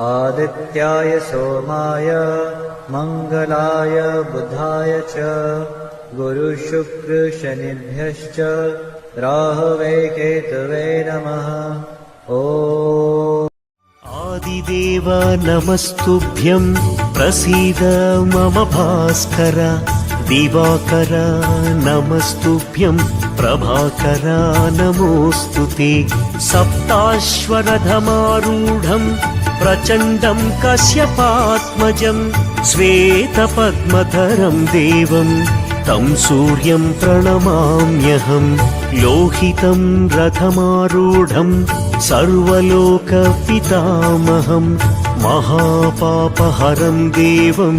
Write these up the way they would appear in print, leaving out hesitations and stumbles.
आदित्याय सोमाय मंगलाय बुधाय च गुरुशुक्रशनिभ्यश्च राहवे केतवे नमः। ॐ आदिदेव नमस्तुभ्यं प्रसीद मम भास्कर। दिवाकर नमस्तुभ्यं प्रभाकर नमोऽस्तुते। सप्ताश्वरथमारूढं प्रचण्डं कश्यपात्मजं श्वेतपद्मधरं देवं तं सूर्यं प्रणमाम्यहं। लोहितं रथमारूढं सर्वलोकपितामहं महापापहरं देवं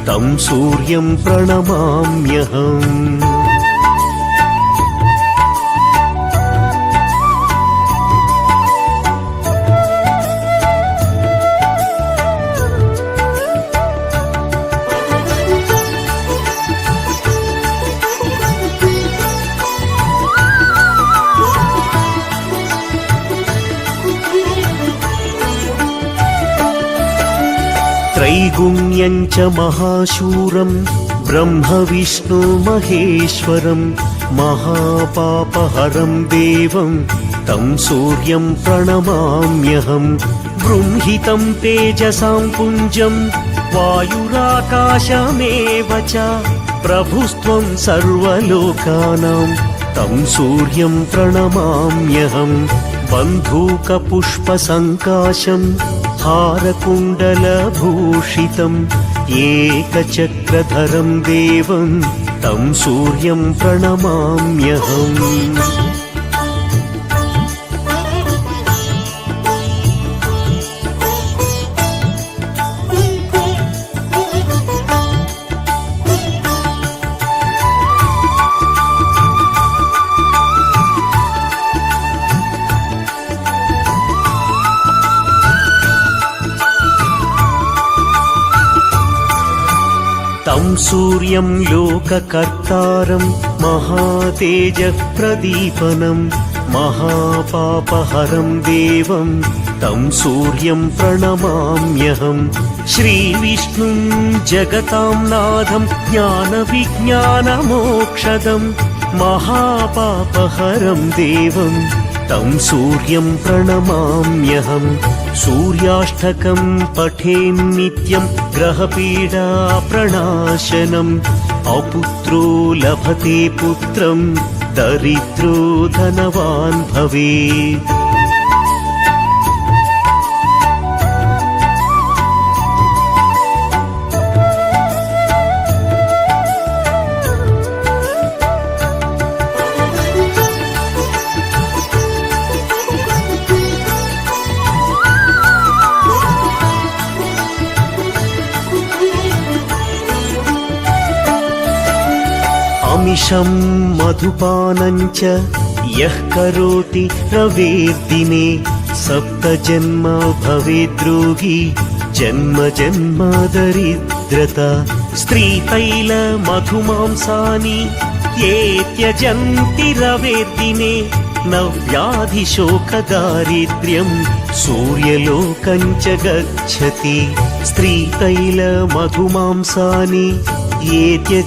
तं सूर्यं प्रणमाम्यहम्। त्रैगुण्यं च महाशूरं ब्रह्मविष्णु महेश्वरं महापापहरं देवं तं सूर्यं प्रणमाम्यहं। बृंहितं तेजसां पुञ्जं वायुराकाशमेव च प्रभुस्त्वं सर्वलोकानां तं सूर्यं प्रणमाम्यहं। बन्धूकपुष्पसङ्काशं हारकुण्डलभूषितम् एकचक्रधरं देवं तं सूर्यं प्रणमाम्यहम्। तं सूर्यं लोककर्तारं महातेजप्रदीपनं महापापहरं देवं तं सूर्यं प्रणमाम्यहं। श्रीविष्णुं जगतां नाथं ज्ञानविज्ञानमोक्षदं महापापहरं देवं तं सूर्यं प्रणमाम्यहं। सूर्याष्टकं पठेन्नित्यं ग्रहपीडाप्रणाशनम् अपुत्रो लभते पुत्रं दरिद्रो धनवान् भवेत्। अमिषं मधुपानं च यः करोति रवेर्दिने सप्तजन्म भवेद्रोगी जन्म जन्म दरिद्रता। स्त्रीतैलमधुमांसानि ये त्यजन्ति रवेर्दिने न व्याधिशोकदारिद्र्यं सूर्यलोकं च गच्छति। स्त्रीतैलमधुमांसानि ये त्यज